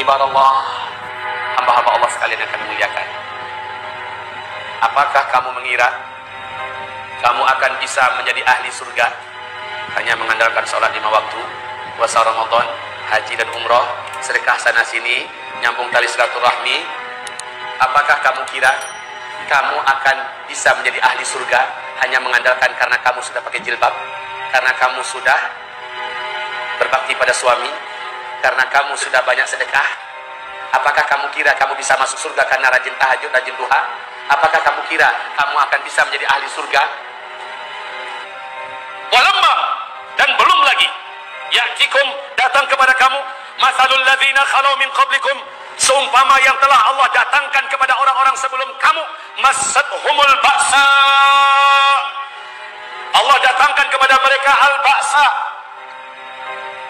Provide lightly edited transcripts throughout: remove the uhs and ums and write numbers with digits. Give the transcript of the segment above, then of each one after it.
Ibadallah, hamba-hamba Allah sekalian yang kami muliakan, apakah kamu mengira kamu akan bisa menjadi ahli surga hanya mengandalkan sholat 5 waktu, puasa Ramadan, haji dan umroh, sedekah sana sini, nyambung tali silaturahmi? Apakah kamu kira kamu akan bisa menjadi ahli surga hanya mengandalkan karena kamu sudah pakai jilbab, karena kamu sudah berbakti pada suami, karena kamu sudah banyak sedekah? Apakah kamu kira kamu bisa masuk surga karena rajin tahajud, rajin duha? Apakah kamu kira kamu akan bisa menjadi ahli surga? Walamma, dan belum lagi, ya'tikum, datang kepada kamu, masalul ladzina khalau min qablikum, seumpama yang telah Allah datangkan kepada orang-orang sebelum kamu, massathumul ba'sa, Allah datangkan kepada mereka al-ba'sa.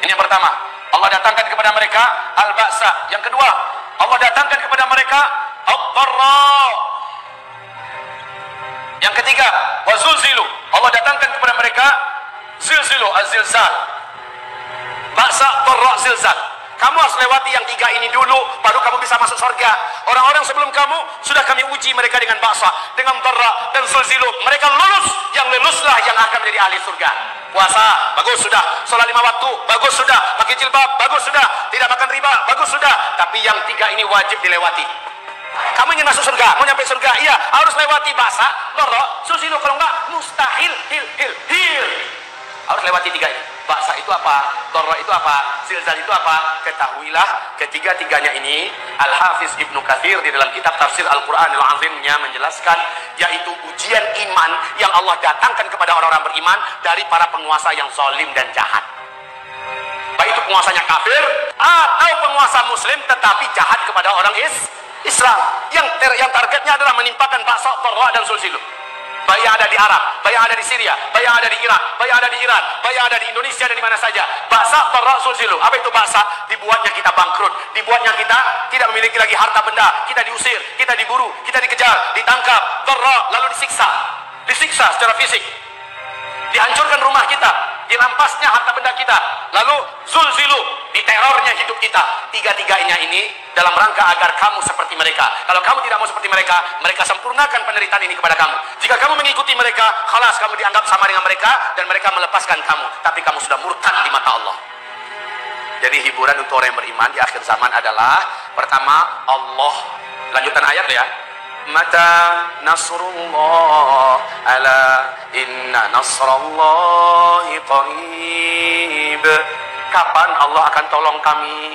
Ini yang pertama, Allah datangkan kepada mereka al-ba'sa. Yang kedua, Allah datangkan kepada mereka ad-dharra. Yang ketiga, wazulzilu, Allah datangkan kepada mereka zilzilu, az-zilzal. Ba'sa, dharra, zilzal. Kamu harus lewati yang 3 ini dulu, baru kamu bisa masuk surga. Orang-orang sebelum kamu sudah kami uji mereka dengan ba'sa, dengan dharra dan zilzilu. Mereka lulus, yang luluslah yang akan menjadi ahli surga. Puasa, bagus sudah. Sholat 5 waktu, bagus sudah. Pakai jilbab, bagus sudah. Tidak makan riba, bagus sudah. Tapi yang 3 ini wajib dilewati. Kamu ingin masuk surga, mau nyampe surga, iya harus lewati ba'sa, dharra, zilzilu. Kalau enggak, mustahil, hil. Harus lewati 3 ini. Ba'sa itu apa? Dharra itu apa? Zilzal itu apa? Ketahuilah ketiga-tiganya ini Al-Hafiz Ibnu Katsir di dalam kitab tafsir Al-Qur'anil Azimnya menjelaskan, yaitu ujian iman yang Allah datangkan kepada orang-orang beriman dari para penguasa yang zalim dan jahat. Baik itu penguasanya kafir atau penguasa muslim tetapi jahat kepada orang Islam. Yang targetnya adalah menimpakan ba'sa, dharra dan zilzal. Baik yang ada di Arab, baik yang ada di Syria, baik yang ada di Irak, baik yang ada di Iran, baik yang ada di Indonesia dan di mana saja. Ba'sa, dharra, zilzal. Apa itu ba'sa? Dibuatnya kita bangkrut, dibuatnya kita tidak memiliki lagi harta benda, kita diusir, kita diburu, kita dikejar, ditangkap. Dharra, lalu disiksa secara fisik, dihancurkan rumah kita, dirampasnya harta benda kita, lalu zulzilu, diterornya hidup kita. 3-tiganya ini dalam rangka agar kamu seperti mereka. Kalau kamu tidak mau seperti mereka, mereka sempurnakan penderitaan ini kepada kamu. Jika kamu mengikuti mereka, khalas, kamu dianggap sama dengan mereka dan mereka melepaskan kamu, tapi kamu sudah murtad di mata Allah. Jadi hiburan untuk orang yang beriman di akhir zaman adalah, pertama, Allah, lanjutan ayat ya, mata nasrullah, ala inna nasrallahi qarib. Kapan Allah akan tolong kami?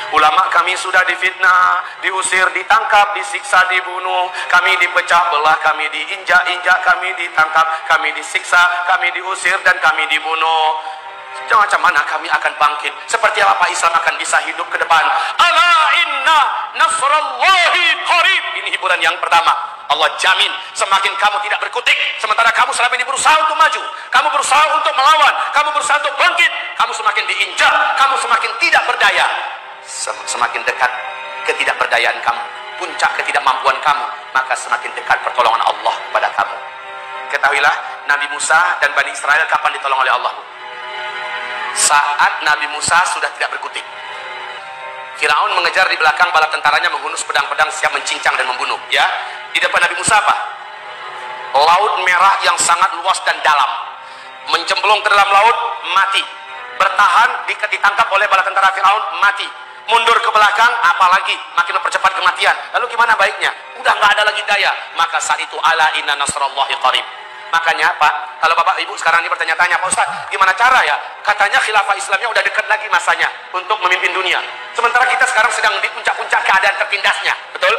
Ulama kami sudah difitnah, diusir, ditangkap, disiksa, dibunuh. Kami dipecah belah, kami diinjak-injak, kami ditangkap, kami disiksa, kami diusir dan kami dibunuh. Macam mana kami akan bangkit? Seperti apa Islam akan bisa hidup ke depan? Ala inna nasrallahi qarib. Ini hiburan yang pertama. Allah jamin semakin kamu tidak berkutik, sementara kamu selama ini berusaha untuk maju, kamu berusaha untuk melawan, kamu berusaha untuk bangkit, kamu semakin diinjak, kamu semakin tidak berdaya. Semakin dekat ketidakberdayaan kamu, puncak ketidakmampuan kamu, maka semakin dekat pertolongan Allah kepada kamu. Ketahuilah, Nabi Musa dan Bani Israel kapan ditolong oleh Allah? Saat Nabi Musa sudah tidak berkutik. Firaun mengejar di belakang bala tentaranya, menghunus pedang-pedang siap mencincang dan membunuh. Ya, di depan Nabi Musa apa? Laut merah yang sangat luas dan dalam. Mencemplung ke dalam laut, mati. Bertahan, ditangkap oleh bala tentara Firaun, mati. Mundur ke belakang, apalagi makin mempercepat kematian. Lalu gimana baiknya? Udah nggak ada lagi daya. Maka saat itu, ala inna nasrallahi qarib. Makanya Pak, kalau Bapak Ibu sekarang ini bertanya-tanya, Pak Ustaz, gimana cara ya? Katanya khilafah Islamnya udah dekat lagi masanya untuk memimpin dunia. Sementara kita sekarang sedang di puncak-puncak keadaan tertindasnya, betul?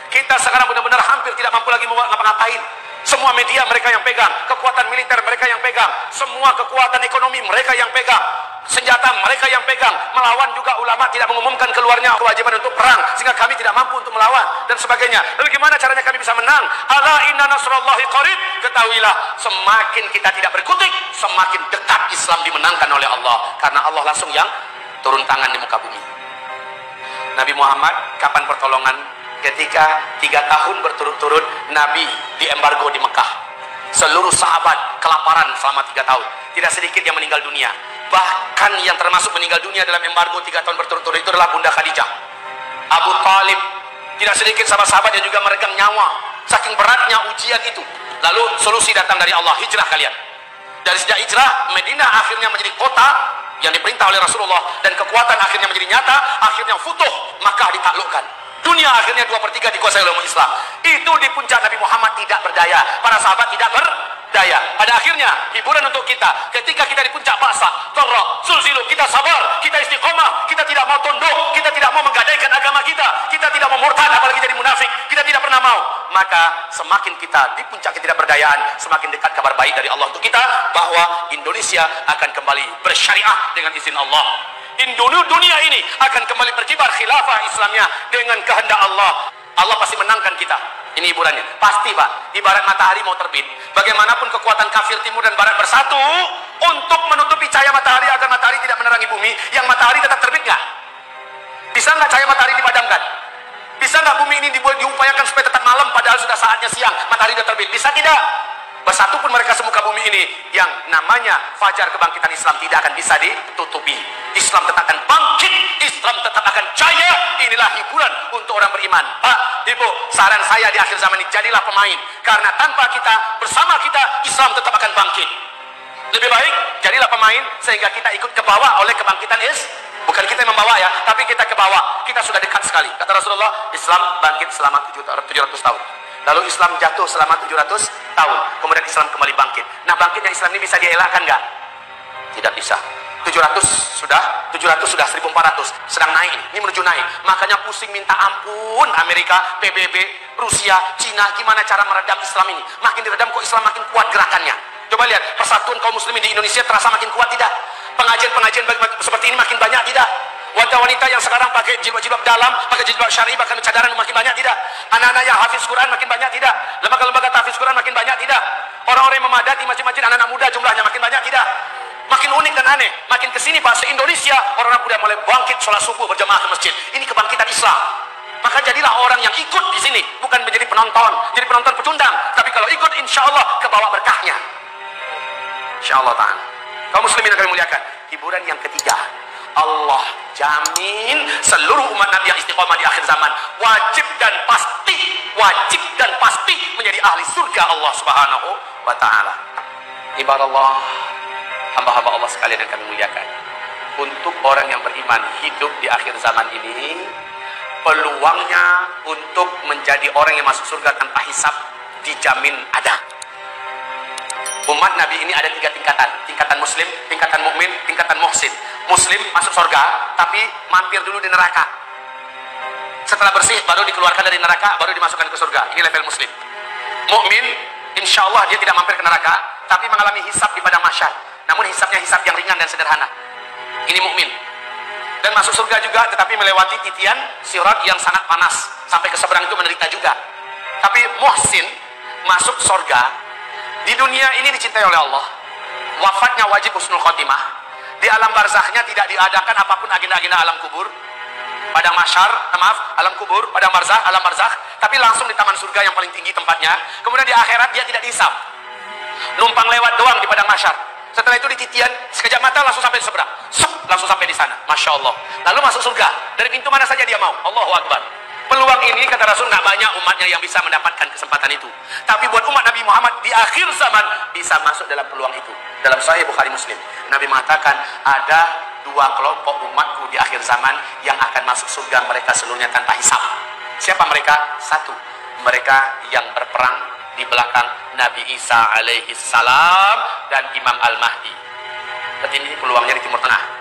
Kita sekarang benar-benar hampir tidak mampu lagi mau ngapa-ngapain. Semua media mereka yang pegang, kekuatan militer mereka yang pegang, semua kekuatan ekonomi mereka yang pegang, senjata mereka yang pegang. Melawan juga ulama tidak mengumumkan keluarnya kewajiban untuk perang, sehingga kami tidak mampu untuk melawan dan sebagainya. Lalu gimana caranya kami bisa menang? Ala inna nasrallahi qarib. Ketahuilah, semakin kita tidak berkutik, semakin dekat Islam dimenangkan oleh Allah, karena Allah langsung yang turun tangan di muka bumi. Nabi Muhammad kapan pertolongan? Ketika 3 tahun berturut-turut Nabi diembargo di Mekah. Seluruh sahabat kelaparan selama 3 tahun. Tidak sedikit yang meninggal dunia. Bahkan yang termasuk meninggal dunia dalam embargo 3 tahun berturut-turut itu adalah Bunda Khadijah. Abu Talib, tidak sedikit sahabat-sahabat yang juga meregang nyawa saking beratnya ujian itu. Lalu solusi datang dari Allah, hijrah kalian. Dari sejak hijrah, Madinah akhirnya menjadi kota yang diperintah oleh Rasulullah, dan kekuatan akhirnya menjadi nyata. Akhirnya futuh, Makkah ditaklukkan. Dunia akhirnya 2/3 dikuasai oleh umat Islam. Itu di puncak Nabi Muhammad tidak berdaya, para sahabat tidak berdaya. Pada akhirnya hiburan untuk kita ketika kita di puncak Ba'sa, Dharra, Zulzilu, kita sabar, kita istiqomah, kita tidak mau tunduk, kita tidak mau menggadaikan agama kita tidak mau murtad, apalagi jadi munafik, kita tidak pernah mau. Maka semakin kita di puncak ketidakberdayaan, semakin dekat kabar baik dari Allah untuk kita bahwa Indonesia akan kembali bersyariah dengan izin Allah. Dunia ini akan kembali berkibar khilafah Islamnya dengan kehendak Allah. Allah pasti menangkan kita. Ini hiburannya. Pasti, Pak. Ibarat matahari mau terbit, bagaimanapun kekuatan kafir timur dan barat bersatu untuk menutupi cahaya matahari agar matahari tidak menerangi bumi, yang matahari tetap terbit nggak? Bisa nggak cahaya matahari dipadamkan? Bisa nggak bumi ini diupayakan supaya tetap malam padahal sudah saatnya siang, matahari sudah terbit? Bisa tidak? Bersatu pun mereka semuka bumi ini, yang namanya fajar kebangkitan Islam tidak akan bisa ditutupi. Islam tetap akan bangkit, Islam tetap akan jaya. Inilah hiburan untuk orang beriman. Pak, Ibu, saran saya di akhir zaman ini, jadilah pemain. Karena tanpa kita, bersama kita, Islam tetap akan bangkit. Lebih baik jadilah pemain sehingga kita ikut ke bawah oleh kebangkitan bukan kita yang membawa ya, tapi kita ke bawah. Kita sudah dekat sekali. Kata Rasulullah, Islam bangkit selama 700 tahun. Lalu Islam jatuh selama 700 tahun. Kemudian Islam kembali bangkit. Nah, bangkitnya Islam ini bisa dielakkan nggak? Tidak bisa. 700 sudah 1400, sedang naik ini menuju naik. Makanya pusing minta ampun Amerika, PBB, Rusia, Cina, gimana cara meredam Islam ini. Makin diredam kok Islam makin kuat gerakannya. Coba lihat persatuan kaum muslimin di Indonesia terasa makin kuat tidak? Pengajian-pengajian seperti ini makin banyak tidak? Wanita-wanita yang sekarang pakai jilbab-jilbab dalam, pakai jilbab syar'i, bahkan cadar makin banyak tidak? Anak-anak yang hafiz Quran makin banyak tidak? Lembaga-lembaga tahfiz Quran makin banyak tidak? Orang-orang yang memadati masjid-masjid anak-anak muda jumlahnya makin banyak tidak? Makin unik dan aneh. Makin kesini Pak, se-Indonesia orang-orang muda mulai bangkit sholat subuh berjamaah ke masjid. Ini kebangkitan Islam. Maka jadilah orang yang ikut di sini, bukan menjadi penonton, jadi penonton pecundang. Tapi kalau ikut, insya Allah kebawa berkahnya. Insya Allah Ta'ala. Kaum muslimin yang kami muliakan, hiburan yang ketiga, Allah jamin seluruh umat Nabi yang istiqomah di akhir zaman wajib dan pasti menjadi ahli surga Allah Subhanahu wa Ta'ala. Ibarat hamba-hamba Allah sekalian yang kami muliakan, untuk orang yang beriman hidup di akhir zaman ini, peluangnya untuk menjadi orang yang masuk surga tanpa hisab dijamin ada. Umat Nabi ini ada 3 tingkatan. Tingkatan muslim, tingkatan mukmin, tingkatan muhsin. Muslim masuk surga, tapi mampir dulu di neraka. Setelah bersih, baru dikeluarkan dari neraka, baru dimasukkan ke surga. Ini level muslim. Mukmin, insya Allah dia tidak mampir ke neraka, tapi mengalami hisab di padang mahsyar. Namun hisabnya hisab yang ringan dan sederhana. Ini mukmin. Dan masuk surga juga, tetapi melewati titian sirat yang sangat panas. Sampai ke seberang itu menderita juga. Tapi muhsin masuk surga. Di dunia ini dicintai oleh Allah. Wafatnya wajib husnul khotimah. Di alam barzakhnya tidak diadakan apapun agenda-agenda alam kubur. Padang mahsyar, alam kubur, padang barzakh, alam barzakh. Tapi langsung di taman surga yang paling tinggi tempatnya. Kemudian di akhirat dia tidak dihisab. Numpang lewat doang di padang mahsyar. Setelah itu di titian, sekejap mata langsung sampai di seberang. Langsung sampai di sana. Masya Allah. Lalu masuk surga. Dari pintu mana saja dia mau. Allahu Akbar. Peluang ini kata Rasul nggak banyak umatnya yang bisa mendapatkan kesempatan itu. Tapi buat umat Nabi Muhammad di akhir zaman bisa masuk dalam peluang itu. Dalam Sahih Bukhari Muslim, Nabi mengatakan ada 2 kelompok umatku di akhir zaman yang akan masuk surga mereka seluruhnya tanpa hisab. Siapa mereka? 1, mereka yang berperang di belakang Nabi Isa alaihi salam dan Imam Al-Mahdi. Berarti ini peluangnya di Timur Tengah.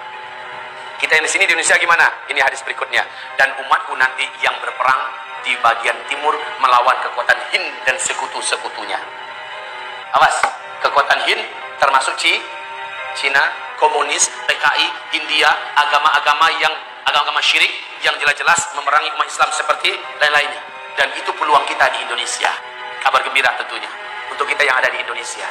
Kita yang di sini di Indonesia gimana? Ini hadis berikutnya. Dan umatku nanti yang berperang di bagian timur melawan kekuatan Hind dan sekutu-sekutunya. Awas, kekuatan Hind termasuk Cina, komunis, PKI, India, agama-agama syirik yang jelas-jelas memerangi umat Islam seperti lain-lainnya. Dan itu peluang kita di Indonesia. Kabar gembira tentunya untuk kita yang ada di Indonesia,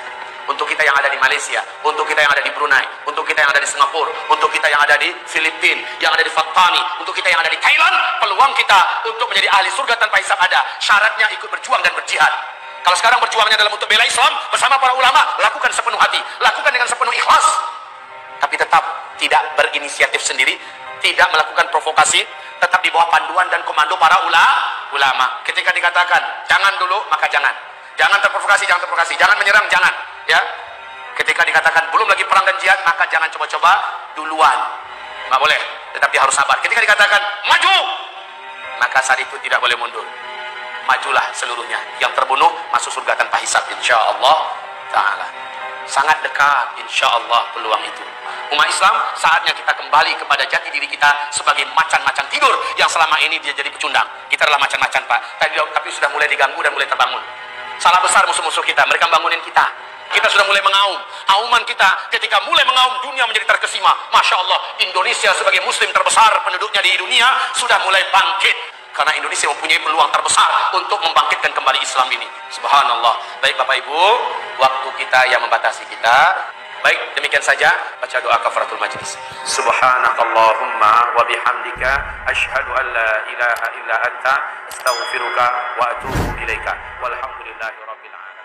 untuk kita yang ada di Malaysia, untuk kita yang ada di Brunei, untuk kita yang ada di Singapura, untuk kita yang ada di Filipina, yang ada di Fatani, untuk kita yang ada di Thailand. Peluang kita untuk menjadi ahli surga tanpa hisab ada. Syaratnya ikut berjuang dan berjihad. Kalau sekarang berjuangnya dalam untuk bela Islam bersama para ulama, lakukan sepenuh hati, lakukan dengan sepenuh ikhlas. Tapi tetap tidak berinisiatif sendiri, tidak melakukan provokasi, tetap di bawah panduan dan komando para ulama. Ketika dikatakan jangan dulu, maka jangan. Jangan terprovokasi, jangan menyerang, jangan. Ya. Ketika dikatakan belum lagi perang dan jihad, maka jangan coba-coba duluan. Nggak boleh, tetapi harus sabar. Ketika dikatakan maju, maka saat itu tidak boleh mundur. Majulah seluruhnya. Yang terbunuh masuk surga tanpa hisab, insyaallah taala. Sangat dekat insyaallah peluang itu. Umat Islam, saatnya kita kembali kepada jati diri kita sebagai macan-macan tidur yang selama ini dia jadi pecundang. Kita adalah macan-macan, Pak. Tapi sudah mulai diganggu dan mulai terbangun. Salah besar musuh-musuh kita, mereka bangunin kita. Kita sudah mulai mengaum. Auman kita ketika mulai mengaum, dunia menjadi terkesima. Masya Allah, Indonesia sebagai muslim terbesar penduduknya di dunia sudah mulai bangkit. Karena Indonesia mempunyai peluang terbesar untuk membangkitkan kembali Islam ini. Subhanallah. Baik Bapak Ibu, waktu kita yang membatasi kita. Baik, demikian saja baca doa kafaratul majlis. Subhanakallahumma wa bihamdika asyhadu an la ilaha illa anta astaghfiruka wa atubu ilaika. Walhamdulillahirabbil alamin.